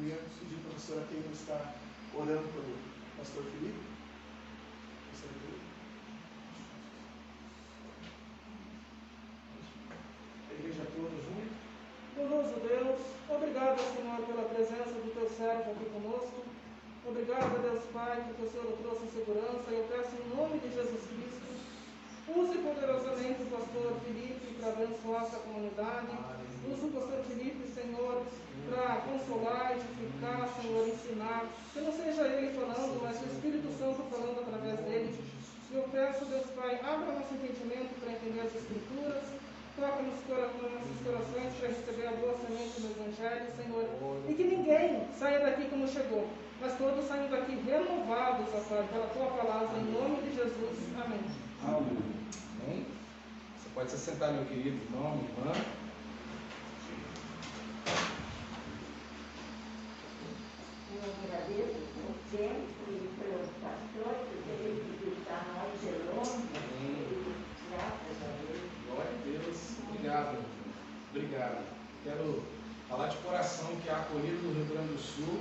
queria pedir para a professora Keila estar orando pelo pastor Felipe. A igreja toda junto. Bondoso Deus, obrigado, Senhor, pela presença do teu servo aqui conosco. Obrigado, Deus Pai, que o Senhor o trouxe em segurança. Eu peço em nome de Jesus Cristo, use poderosamente o pastor Felipe para abençoar essa comunidade. Use o pastor Felipe, Senhor, para consolar, edificar, Senhor, ensinar. Que não seja ele falando, mas o Espírito Santo falando através dele. Eu peço, Deus Pai, abra nosso entendimento para entender as Escrituras. Toca nos nossos corações para receber a boa semente do Evangelho, Senhor. E que ninguém saia daqui como chegou, mas todos saiam daqui renovados, ó Pai, pela tua palavra, em nome de Jesus. Amém. Amém. Você pode se sentar, meu querido irmão, minha irmã. Eu agradeço por tempo e pelo pastor por ter visitar nós de longe. Graças a Deus. Glória a Deus. Obrigado. Obrigado. Quero falar de coração que a acolhida do Rio Grande do Sul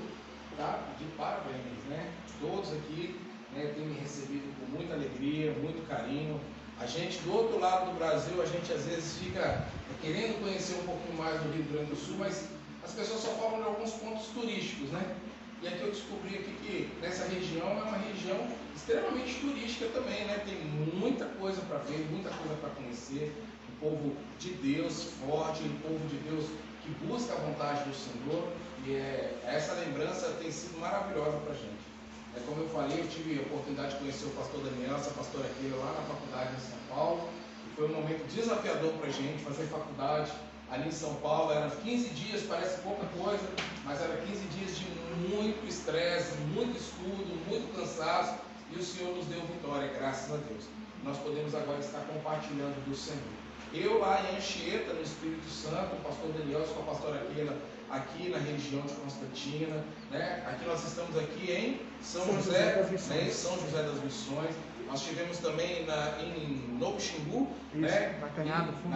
está de parabéns, né? Todos aqui, né, têm me recebido com muita alegria, muito carinho. A gente do outro lado do Brasil, a gente às vezes fica querendo conhecer um pouquinho mais do Rio Grande do Sul, mas as pessoas só falam de alguns pontos turísticos, né? E aqui eu descobri aqui que nessa região é uma região extremamente turística também, né? Tem muita coisa para ver, muita coisa para conhecer. Um povo de Deus forte, um povo de Deus que busca a vontade do Senhor. E essa lembrança tem sido maravilhosa para a gente. Como eu falei, eu tive a oportunidade de conhecer o pastor Daniel, essa pastora Keila lá na faculdade em São Paulo. E foi um momento desafiador para a gente fazer faculdade ali em São Paulo. Eram 15 dias, parece pouca coisa, mas eram 15 dias de muito estresse, muito estudo, muito cansaço. E o Senhor nos deu vitória, graças a Deus. Nós podemos agora estar compartilhando do Senhor. Eu lá em Anchieta, no Espírito Santo, o pastor Daniel com a pastora Keila aqui na região de Constantina, né? Aqui nós estamos aqui em São José, né? Em São José das Missões. Nós tivemos também em Novo Xingu, né? Na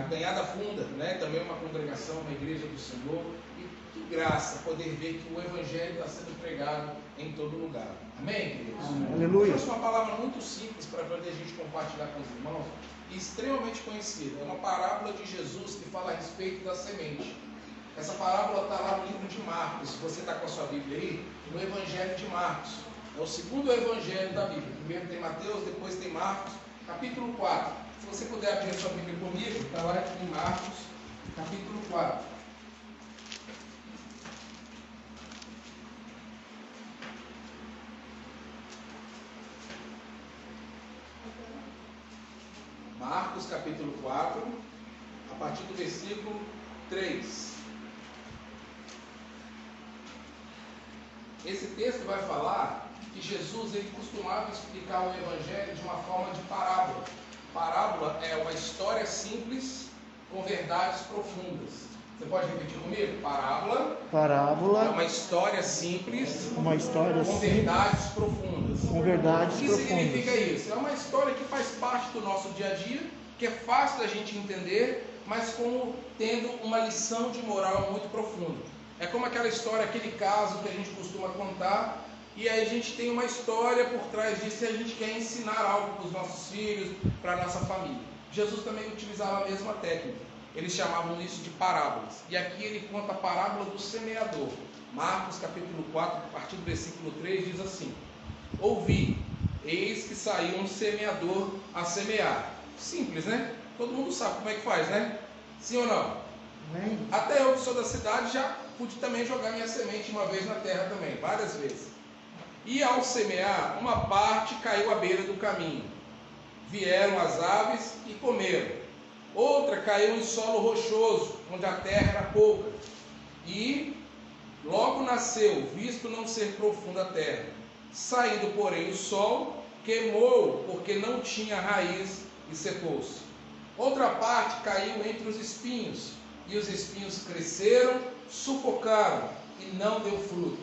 Canhada Funda, né? Também uma congregação, uma igreja do Senhor. E que graça poder ver que o Evangelho está sendo pregado em todo lugar. Amém, queridos? Amém. Aleluia. Eu trouxe uma palavra muito simples para poder a gente compartilhar com os irmãos, e extremamente conhecida. É uma parábola de Jesus que fala a respeito da semente. Essa parábola está lá no livro de Marcos. Se você está com a sua Bíblia aí, no Evangelho de Marcos. É o segundo evangelho da Bíblia. Primeiro tem Mateus, depois tem Marcos, capítulo 4. Se você puder abrir a sua Bíblia comigo, está lá em Marcos, capítulo 4. Marcos, capítulo 4, a partir do versículo 3. Esse texto vai falar que Jesus ele costumava explicar o Evangelho de uma forma de parábola. Parábola é uma história simples com verdades profundas. Você pode repetir comigo? Parábola é uma história simples com verdades profundas. O que significa isso? É uma história que faz parte do nosso dia a dia, que é fácil da gente entender, mas como tendo uma lição de moral muito profunda. É como aquela história, aquele caso que a gente costuma contar, e aí a gente tem uma história por trás disso e a gente quer ensinar algo para os nossos filhos, para a nossa família. Jesus também utilizava a mesma técnica. Eles chamavam isso de parábolas. E aqui ele conta a parábola do semeador. Marcos capítulo 4, a partir do versículo 3, diz assim: Ouvi, eis que saiu um semeador a semear. Simples, né? Todo mundo sabe como é que faz, né? Sim ou não? Amém. Até eu que sou da cidade já pude também jogar minha semente uma vez na terra também, várias vezes. E ao semear, uma parte caiu à beira do caminho. Vieram as aves e comeram. Outra caiu em solo rochoso, onde a terra era pouca. E logo nasceu, visto não ser profunda a terra. Saindo, porém, o sol, queimou, porque não tinha raiz e secou-se. Outra parte caiu entre os espinhos, e os espinhos cresceram, sufocaram, e não deu fruto.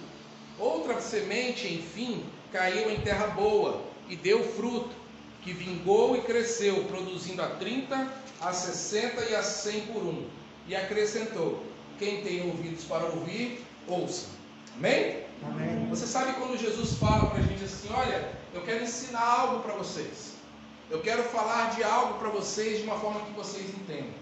Outra semente, enfim, caiu em terra boa, e deu fruto, que vingou e cresceu, produzindo a 30, a 60 e a 100 por um. E acrescentou: quem tem ouvidos para ouvir, ouça. Amém? Amém. Você sabe quando Jesus fala para a gente assim, olha, eu quero ensinar algo para vocês. Eu quero falar de algo para vocês de uma forma que vocês entendam.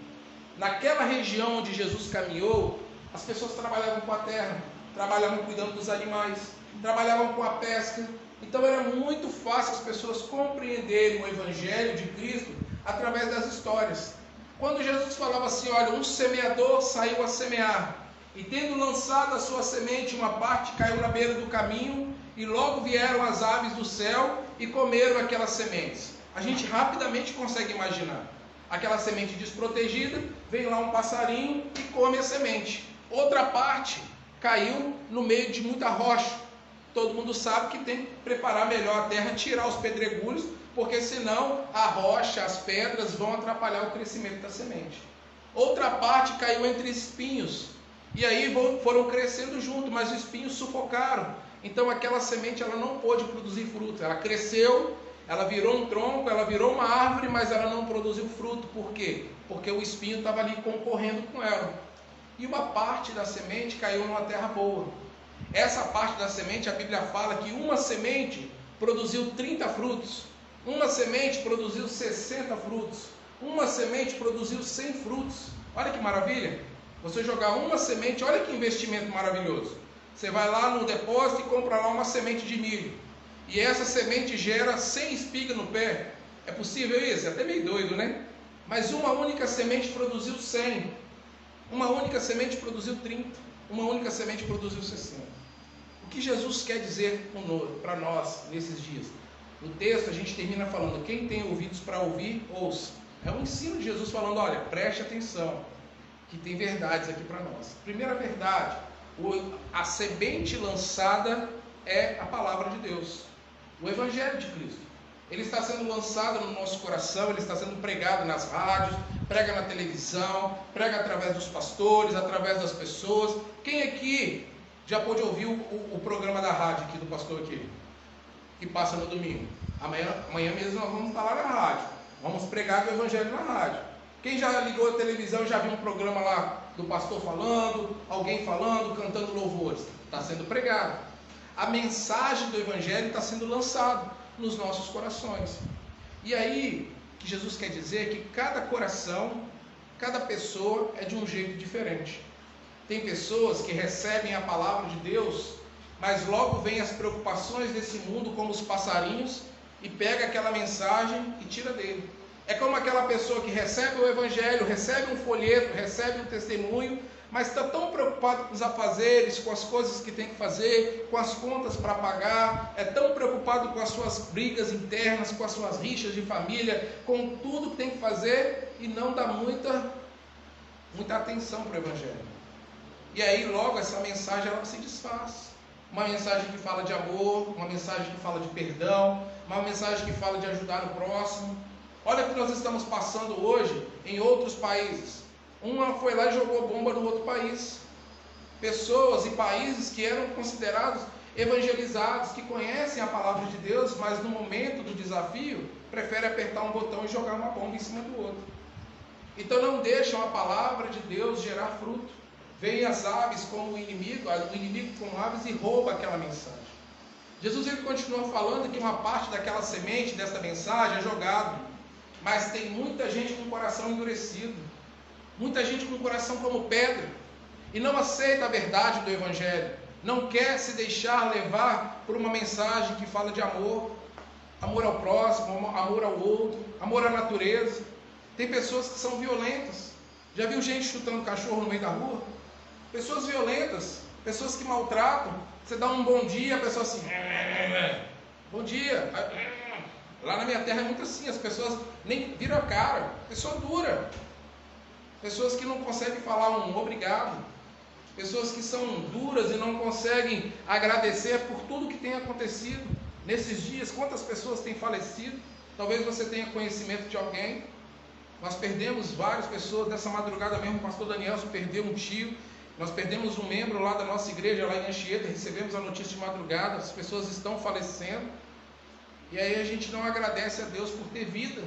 Naquela região onde Jesus caminhou, as pessoas trabalhavam com a terra, trabalhavam cuidando dos animais, trabalhavam com a pesca. Então era muito fácil as pessoas compreenderem o Evangelho de Cristo através das histórias. Quando Jesus falava assim, olha, um semeador saiu a semear, e tendo lançado a sua semente, uma parte caiu na beira do caminho, e logo vieram as aves do céu e comeram aquelas sementes. A gente rapidamente consegue imaginar. Aquela semente desprotegida, vem lá um passarinho e come a semente. Outra parte caiu no meio de muita rocha. Todo mundo sabe que tem que preparar melhor a terra, tirar os pedregulhos, porque senão a rocha, as pedras vão atrapalhar o crescimento da semente. Outra parte caiu entre espinhos, e aí foram crescendo junto, mas os espinhos sufocaram. Então aquela semente ela não pôde produzir fruto. Ela cresceu, ela virou um tronco, ela virou uma árvore, mas ela não produziu fruto. Por quê? Porque o espinho estava ali concorrendo com ela. E uma parte da semente caiu numa terra boa. Essa parte da semente, a Bíblia fala que uma semente produziu 30 frutos, uma semente produziu 60 frutos, uma semente produziu 100 frutos. Olha que maravilha! Você jogar uma semente, olha que investimento maravilhoso. Você vai lá no depósito e compra lá uma semente de milho, e essa semente gera 100 espigas no pé. É possível isso? É até meio doido, né? Mas uma única semente produziu 100, uma única semente produziu 30, uma única semente produziu 60. O que Jesus quer dizer para nós nesses dias? No texto a gente termina falando, quem tem ouvidos para ouvir, ouça. É um ensino de Jesus falando, olha, preste atenção, que tem verdades aqui para nós. Primeira verdade, a semente lançada é a palavra de Deus, o Evangelho de Cristo. Ele está sendo lançado no nosso coração, ele está sendo pregado nas rádios, prega na televisão, prega através dos pastores, através das pessoas. Quem aqui já pôde ouvir o programa da rádio aqui do pastor aqui, que passa no domingo? Amanhã mesmo nós vamos estar lá na rádio, vamos pregar o Evangelho na rádio. Quem já ligou a televisão, já viu um programa lá do pastor falando, alguém falando, cantando louvores? Está sendo pregado. A mensagem do Evangelho está sendo lançada nos nossos corações. E aí, o que Jesus quer dizer é que cada coração, cada pessoa é de um jeito diferente. Tem pessoas que recebem a palavra de Deus, mas logo vem as preocupações desse mundo, como os passarinhos, e pega aquela mensagem e tira dele. É como aquela pessoa que recebe o Evangelho, recebe um folheto, recebe um testemunho, mas está tão preocupado com os afazeres, com as coisas que tem que fazer, com as contas para pagar, é tão preocupado com as suas brigas internas, com as suas rixas de família, com tudo que tem que fazer, e não dá muita atenção para o Evangelho. E aí logo essa mensagem ela se desfaz. Uma mensagem que fala de amor, uma mensagem que fala de perdão, uma mensagem que fala de ajudar o próximo. Olha o que nós estamos passando hoje em outros países. Uma foi lá e jogou bomba no outro país. Pessoas e países que eram considerados evangelizados, que conhecem a palavra de Deus, mas no momento do desafio, preferem apertar um botão e jogar uma bomba em cima do outro. Então não deixam a palavra de Deus gerar fruto. Vêm as aves como o inimigo com aves e rouba aquela mensagem. Jesus ele continua falando que uma parte daquela semente, dessa mensagem, é jogado. Mas tem muita gente com o coração endurecido. Muita gente com o coração como pedra. E não aceita a verdade do Evangelho. Não quer se deixar levar por uma mensagem que fala de amor. Amor ao próximo, amor ao outro, amor à natureza. Tem pessoas que são violentas. Já viu gente chutando cachorro no meio da rua? Pessoas violentas, pessoas que maltratam. Você dá um bom dia, a pessoa assim, bom dia. Lá na minha terra é muito assim, as pessoas nem viram a cara, pessoa dura. Pessoas que não conseguem falar um obrigado. Pessoas que são duras e não conseguem agradecer por tudo que tem acontecido. Nesses dias, quantas pessoas têm falecido? Talvez você tenha conhecimento de alguém. Nós perdemos várias pessoas, dessa madrugada mesmo, o pastor Daniel perdeu um tio. Nós perdemos um membro lá da nossa igreja, lá em Anchieta, recebemos a notícia de madrugada, as pessoas estão falecendo. E aí a gente não agradece a Deus por ter vida.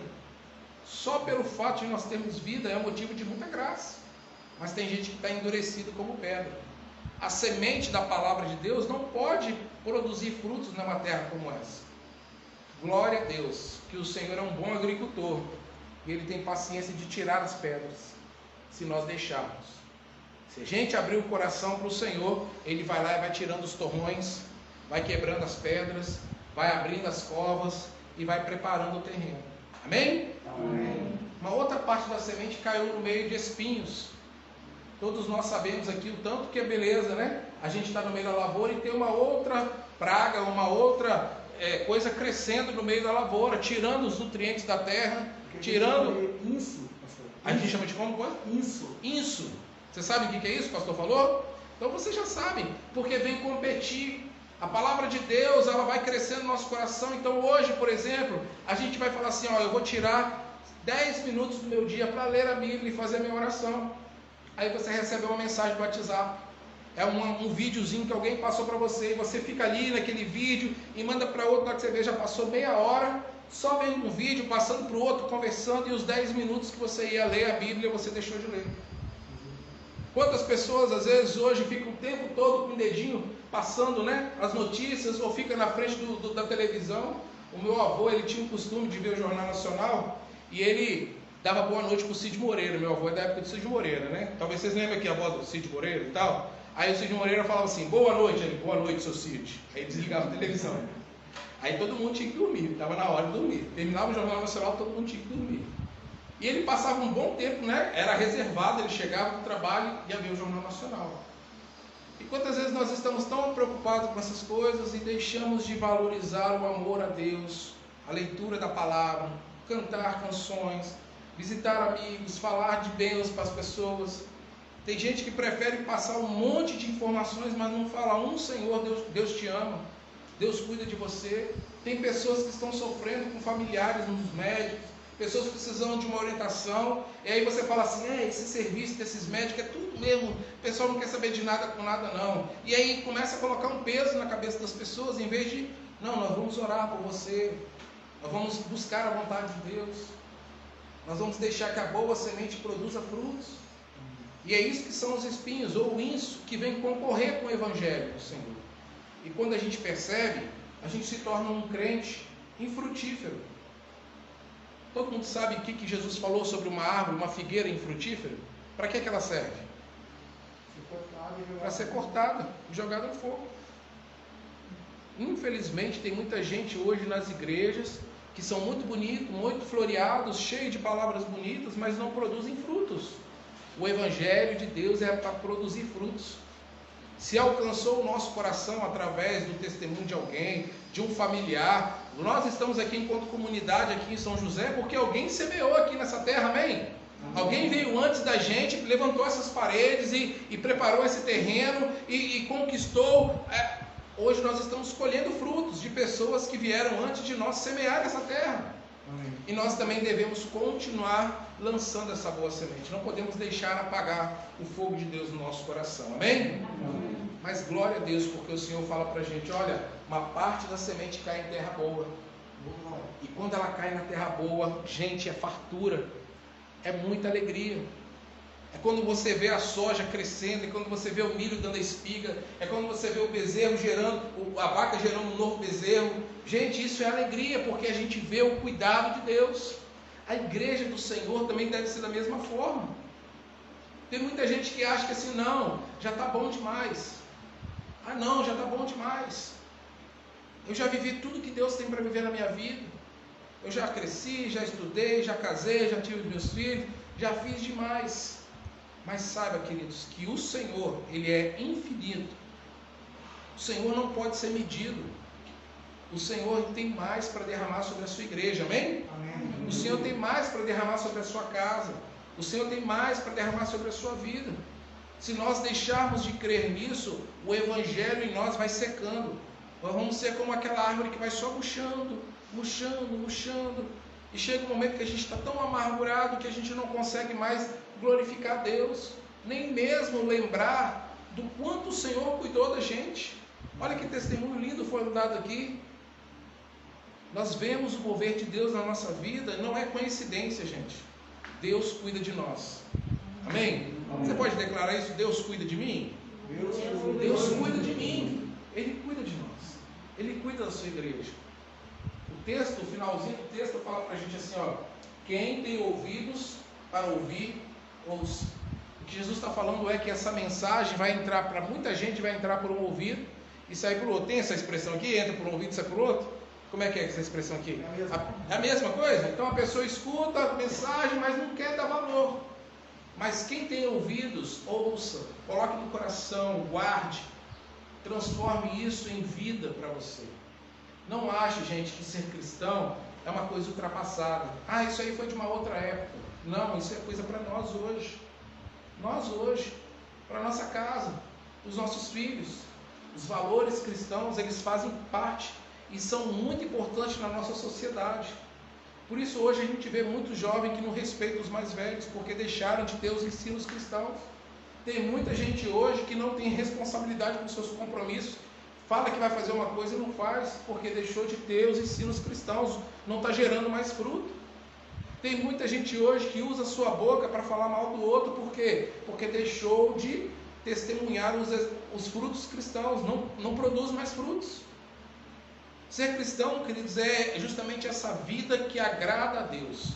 Só pelo fato de nós termos vida é motivo de muita graça. Mas tem gente que está endurecido como pedra. a semente da palavra de Deus não pode produzir frutos numa terra como essa. Glória a Deus, que o Senhor é um bom agricultor e Ele tem paciência de tirar as pedras, se nós deixarmos. Se a gente abrir o coração para o Senhor, Ele vai lá e vai tirando os torrões, vai quebrando as pedras, vai abrindo as covas e vai preparando o terreno. Amém? Amém. Uma outra parte da semente caiu no meio de espinhos. Todos nós sabemos aqui o tanto que é beleza, né? A gente está no meio da lavoura e tem uma outra praga, uma outra coisa crescendo no meio da lavoura, tirando os nutrientes da terra, tirando... Isso, pastor. A gente chama de como coisa? Isso. Isso. Você sabe o que é isso, o pastor falou? Então você já sabe, porque vem competir. A palavra de Deus, ela vai crescendo no nosso coração. Então hoje, por exemplo, a gente vai falar assim, ó, eu vou tirar 10 minutos do meu dia para ler a Bíblia e fazer a minha oração. Aí você recebe uma mensagem do WhatsApp. É um videozinho que alguém passou para você, e você fica ali naquele vídeo e manda para outro, lá que você vê, já passou meia hora, só vendo um vídeo, passando para o outro, conversando, e os 10 minutos que você ia ler a Bíblia, você deixou de ler. Quantas pessoas às vezes hoje ficam o tempo todo com o dedinho passando, né, as notícias, ou fica na frente da televisão. O meu avô, ele tinha o costume de ver o Jornal Nacional, e ele dava boa noite para o Cid Moreira. Meu avô é da época do Cid Moreira, né? Talvez vocês lembrem aqui a voz do Cid Moreira e tal. Aí o Cid Moreira falava assim, boa noite. Ele, boa noite, seu Cid. Aí desligava a televisão. Aí todo mundo tinha que dormir, estava na hora de dormir. Terminava o Jornal Nacional, todo mundo tinha que dormir. E ele passava um bom tempo, né? Era reservado, ele chegava do trabalho e ia ver o Jornal Nacional. E quantas vezes nós estamos tão preocupados com essas coisas e deixamos de valorizar o amor a Deus, a leitura da palavra, cantar canções, visitar amigos, falar de bênçãos para as pessoas. Tem gente que prefere passar um monte de informações, mas não fala um Senhor, Deus te ama, Deus cuida de você. Tem pessoas que estão sofrendo com familiares nos médicos, pessoas precisando de uma orientação, e aí você fala assim, esse serviço desses médicos é tudo mesmo, o pessoal não quer saber de nada com nada não. E aí começa a colocar um peso na cabeça das pessoas, em vez de, não, nós vamos orar por você, nós vamos buscar a vontade de Deus, nós vamos deixar que a boa semente produza frutos. E é isso que são os espinhos, ou isso que vem concorrer com o Evangelho do Senhor. E quando a gente percebe, a gente se torna um crente infrutífero. Todo mundo sabe o que Jesus falou sobre uma árvore, uma figueira infrutífera? Para que ela serve? Para ser cortada e jogada no fogo. Infelizmente tem muita gente hoje nas igrejas que são muito bonitos, muito floreados, cheios de palavras bonitas, mas não produzem frutos. O Evangelho de Deus é para produzir frutos. Se alcançou o nosso coração através do testemunho de alguém, de um familiar, nós estamos aqui enquanto comunidade aqui em São José porque alguém semeou aqui nessa terra, amém? Alguém veio antes da gente, levantou essas paredes e preparou esse terreno e conquistou. Hoje nós estamos colhendo frutos de pessoas que vieram antes de nós semear essa terra. Amém. E nós também devemos continuar lançando essa boa semente. Não podemos deixar apagar o fogo de Deus no nosso coração. Amém? Amém. Mas glória a Deus, porque o Senhor fala para a gente, olha, uma parte da semente cai em terra boa. E quando ela cai na terra boa, gente, é fartura. É muita alegria. É quando você vê a soja crescendo, é quando você vê o milho dando a espiga, é quando você vê o bezerro gerando, a vaca gerando um novo bezerro. Gente, isso é alegria, porque a gente vê o cuidado de Deus. A igreja do Senhor também deve ser da mesma forma. Tem muita gente que acha que assim, não, já está bom demais. Ah não, já está bom demais. Eu já vivi tudo que Deus tem para viver na minha vida. Eu já cresci, já estudei, já casei, já tive meus filhos, já fiz demais. Mas saiba, queridos, que o Senhor, Ele é infinito. O Senhor não pode ser medido. O Senhor tem mais para derramar sobre a sua igreja, amém? Amém. O Senhor tem mais para derramar sobre a sua casa. O Senhor tem mais para derramar sobre a sua vida. Se nós deixarmos de crer nisso, o Evangelho em nós vai secando. Nós vamos ser como aquela árvore que vai só murchando, murchando, murchando. E chega um momento que a gente está tão amargurado que a gente não consegue mais glorificar a Deus, nem mesmo lembrar do quanto o Senhor cuidou da gente. Olha que testemunho lindo foi dado aqui. Nós vemos o mover de Deus na nossa vida, não é coincidência, gente. Deus cuida de nós. Amém? Amém. Você pode declarar isso? Deus cuida de mim? Deus cuida de mim. Ele cuida de nós. Ele cuida da sua igreja. O texto, o finalzinho do texto fala para a gente assim, ó: quem tem ouvidos para ouvir, ouça. O que Jesus está falando é que essa mensagem vai entrar para muita gente, vai entrar por um ouvido e sair por outro. Tem essa expressão aqui? Entra por um ouvido e sai por outro? Como é que é essa expressão aqui? É a mesma coisa? Então a pessoa escuta a mensagem, mas não quer dar valor. Mas quem tem ouvidos, ouça, coloque no coração, guarde, transforme isso em vida para você. Não ache, gente, que ser cristão é uma coisa ultrapassada. Ah, isso aí foi de uma outra época. Não, isso é coisa para nós hoje. Nós hoje, para a nossa casa, os nossos filhos. Os valores cristãos, eles fazem parte e são muito importantes na nossa sociedade. Por isso hoje a gente vê muito jovem que não respeita os mais velhos, porque deixaram de ter os ensinos cristãos. Tem muita gente hoje que não tem responsabilidade com seus compromissos, fala que vai fazer uma coisa e não faz, porque deixou de ter os ensinos cristãos, não está gerando mais fruto. Tem muita gente hoje que usa a sua boca para falar mal do outro, por quê? Porque deixou de testemunhar os frutos cristãos, não produz mais frutos. Ser cristão, queridos, é justamente essa vida que agrada a Deus.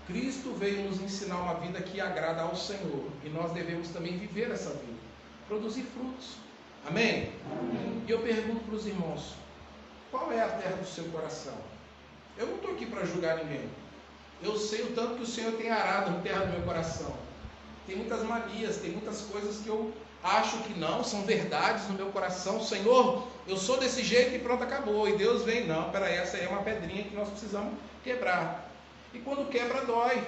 Cristo veio nos ensinar uma vida que agrada ao Senhor, e nós devemos também viver essa vida, produzir frutos. Amém? Amém. E eu pergunto para os irmãos: qual é a terra do seu coração? Eu não estou aqui para julgar ninguém. Eu sei o tanto que o Senhor tem arado na terra do meu coração. Tem muitas manias, tem muitas coisas que eu acho que não, são verdades no meu coração. Senhor, eu sou desse jeito e pronto, acabou. E Deus vem, não, peraí, essa aí é uma pedrinha que nós precisamos quebrar. E quando quebra, dói.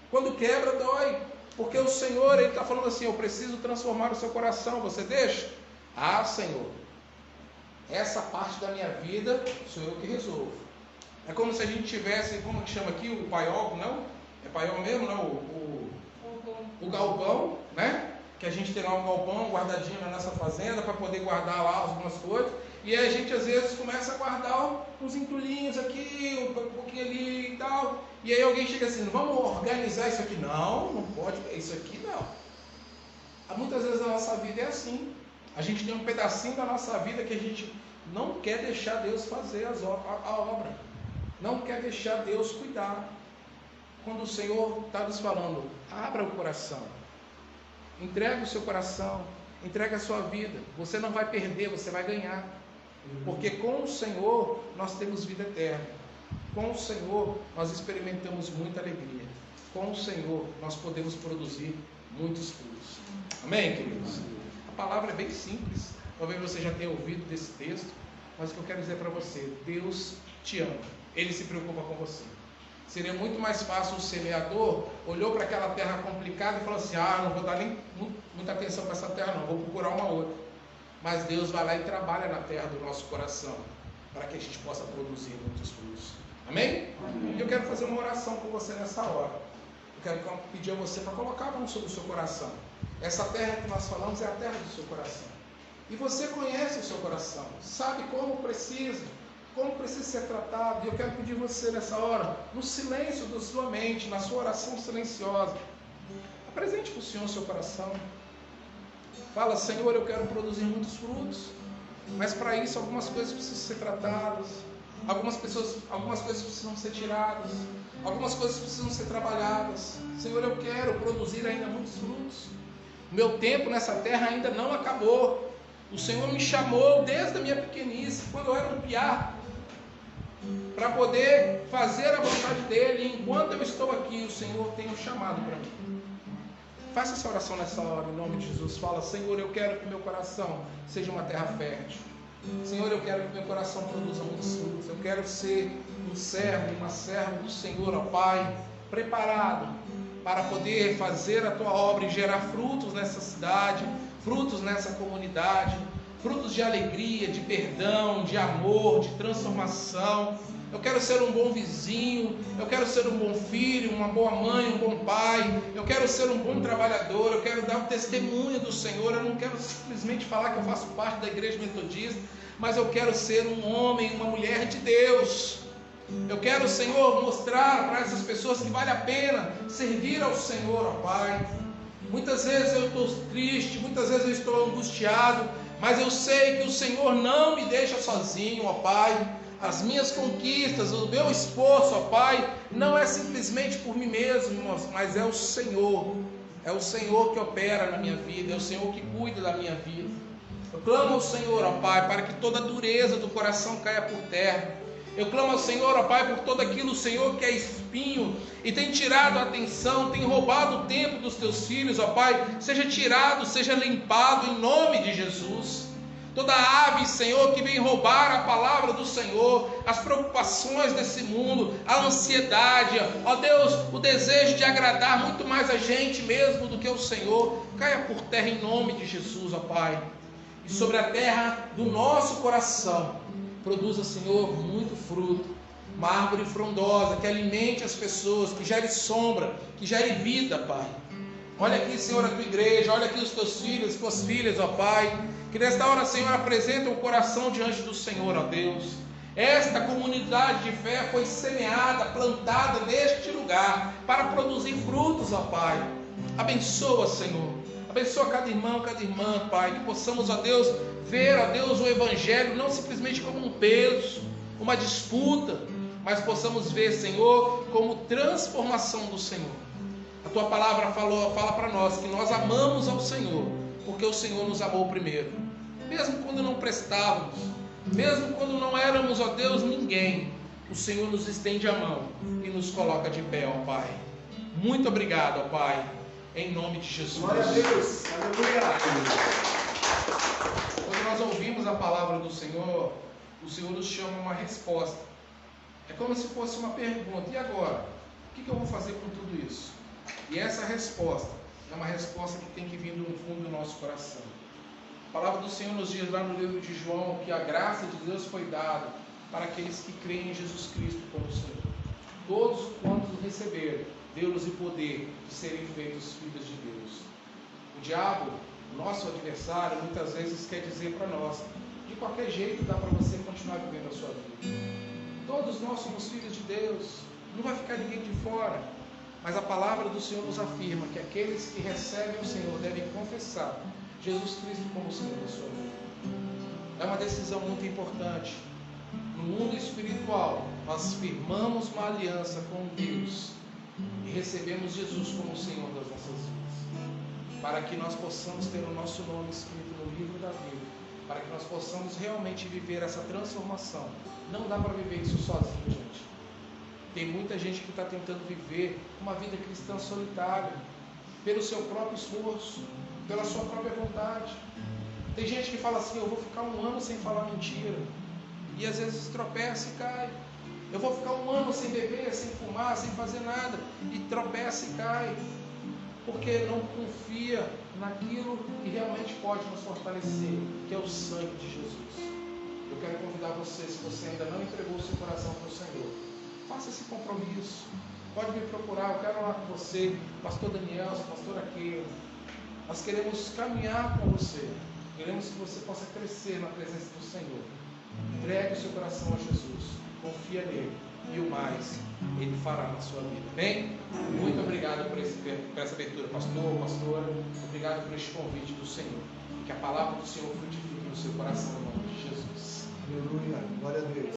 Quando quebra, dói. Porque o Senhor, Ele está falando assim: eu preciso transformar o seu coração. Você deixa? Ah, Senhor, essa parte da minha vida sou eu que resolvo. É como se a gente tivesse, como que chama aqui, o paiol, não? É paiol mesmo, não? O galpão, né? Que a gente tem lá um galpão guardadinho na nossa fazenda para poder guardar lá algumas coisas. E aí a gente às vezes começa a guardar uns entulhinhos aqui, um pouquinho ali e tal. E aí alguém chega assim: vamos organizar isso aqui. Não, não pode, isso aqui não. Muitas vezes a nossa vida é assim. A gente tem um pedacinho da nossa vida que a gente não quer deixar Deus fazer a obra. Não quer deixar Deus cuidar. Quando o Senhor está nos falando: abra o coração, entrega o seu coração, entrega a sua vida. Você não vai perder, você vai ganhar. Porque com o Senhor nós temos vida eterna. Com o Senhor nós experimentamos muita alegria. Com o Senhor nós podemos produzir muitos frutos. Amém, queridos? A palavra é bem simples. Talvez você já tenha ouvido desse texto, mas o que eu quero dizer para você: Deus te ama. Ele se preocupa com você. Seria muito mais fácil o semeador olhou para aquela terra complicada e falou assim: ah, não vou dar nem muita atenção para essa terra não, vou procurar uma outra. Mas Deus vai lá e trabalha na terra do nosso coração, para que a gente possa produzir muitos frutos. Amém? Amém. E eu quero fazer uma oração com você nessa hora. Eu quero pedir a você para colocar a mão sobre o seu coração. Essa terra que nós falamos é a terra do seu coração. E você conhece o seu coração, sabe como precisa ser tratado. E eu quero pedir você nessa hora, no silêncio da sua mente, na sua oração silenciosa, apresente para o Senhor o seu coração. Fala: Senhor, eu quero produzir muitos frutos, mas para isso algumas coisas precisam ser tratadas, algumas coisas precisam ser tiradas, algumas coisas precisam ser trabalhadas. Senhor, eu quero produzir ainda muitos frutos. Meu tempo nessa terra ainda não acabou. O Senhor me chamou desde a minha pequenice, quando eu era um piá, para poder fazer a vontade dEle. E enquanto eu estou aqui, o Senhor tem um chamado para mim. Faça essa oração nessa hora, em nome de Jesus. Fala: Senhor, eu quero que meu coração seja uma terra fértil. Senhor, eu quero que meu coração produza muitos frutos. Eu quero ser um servo, uma serva do Senhor, ó Pai, preparado para poder fazer a Tua obra e gerar frutos nessa cidade, frutos nessa comunidade, frutos de alegria, de perdão, de amor, de transformação. Eu quero ser um bom vizinho, eu quero ser um bom filho, uma boa mãe, um bom pai. Eu quero ser um bom trabalhador, eu quero dar o testemunho do Senhor. Eu não quero simplesmente falar que eu faço parte da igreja metodista, mas eu quero ser um homem, uma mulher de Deus. Eu quero, Senhor, mostrar para essas pessoas que vale a pena servir ao Senhor, ó Pai. Muitas vezes eu estou triste, muitas vezes eu estou angustiado, mas eu sei que o Senhor não me deixa sozinho, ó Pai. As minhas conquistas, o meu esforço, ó Pai, não é simplesmente por mim mesmo, mas é o Senhor. É o Senhor que opera na minha vida, é o Senhor que cuida da minha vida. Eu clamo ao Senhor, ó Pai, para que toda dureza do coração caia por terra. Eu clamo ao Senhor, ó Pai, por todo aquilo, Senhor, que é espinho e tem tirado a atenção, tem roubado o tempo dos teus filhos, ó Pai. Seja tirado, seja limpado em nome de Jesus. Toda ave, Senhor, que vem roubar a palavra do Senhor, as preocupações desse mundo, a ansiedade, ó Deus, o desejo de agradar muito mais a gente mesmo do que o Senhor, caia por terra em nome de Jesus, ó Pai. E sobre a terra do nosso coração, produza, Senhor, muito fruto, uma árvore frondosa, que alimente as pessoas, que gere sombra, que gere vida, Pai. Olha aqui, Senhor, a tua igreja, olha aqui os teus filhos, tuas filhas, ó Pai, que nesta hora, Senhor, apresenta o coração diante do Senhor, ó Deus. Esta comunidade de fé foi semeada, plantada neste lugar, para produzir frutos, ó Pai. Abençoa, Senhor, abençoa cada irmão, cada irmã, Pai, que possamos, ó Deus, ver, ó Deus, o Evangelho não simplesmente como um peso, uma disputa, mas possamos ver, Senhor, como transformação do Senhor. A tua palavra fala para nós que nós amamos ao Senhor, porque o Senhor nos amou primeiro. Mesmo quando não prestávamos, mesmo quando não éramos, ó Deus, ninguém, o Senhor nos estende a mão e nos coloca de pé, ó Pai. Muito obrigado, ó Pai, em nome de Jesus. Glória a Deus, aleluia. Quando nós ouvimos a palavra do Senhor, o Senhor nos chama a uma resposta. É como se fosse uma pergunta: e agora? O que eu vou fazer com tudo isso? E essa resposta é uma resposta que tem que vir do fundo do nosso coração. A palavra do Senhor nos diz lá no livro de João que a graça de Deus foi dada para aqueles que creem em Jesus Cristo como Senhor. Todos quantos receberam, deu-lhes o poder de serem feitos filhos de Deus. O diabo, nosso adversário, muitas vezes quer dizer para nós: de qualquer jeito dá para você continuar vivendo a sua vida. Todos nós somos filhos de Deus, não vai ficar ninguém de fora. Mas a palavra do Senhor nos afirma que aqueles que recebem o Senhor devem confessar Jesus Cristo como o Senhor da sua vida. É uma decisão muito importante. No mundo espiritual, nós firmamos uma aliança com Deus e recebemos Jesus como o Senhor das nossas vidas, para que nós possamos ter o nosso nome escrito no livro da vida, para que nós possamos realmente viver essa transformação. Não dá para viver isso sozinho, gente. Tem muita gente que está tentando viver uma vida cristã solitária, pelo seu próprio esforço, pela sua própria vontade. Tem gente que fala assim: eu vou ficar um ano sem falar mentira, e às vezes tropeça e cai. Eu vou ficar um ano sem beber, sem fumar, sem fazer nada, e tropeça e cai, porque não confia naquilo que realmente pode nos fortalecer, que é o sangue de Jesus. Eu quero convidar você, se você ainda não entregou o seu coração para o Senhor, faça esse compromisso. Pode me procurar, eu quero falar com você, pastor Daniel, pastor Aquino. Nós queremos caminhar com você. Queremos que você possa crescer na presença do Senhor. Entregue o seu coração a Jesus. Confia nele. E o mais, ele fará na sua vida. Bem? Muito obrigado por essa abertura, pastor, pastora. Obrigado por este convite do Senhor. Que a palavra do Senhor frutifique no seu coração, no nome de Jesus. Aleluia, glória a Deus.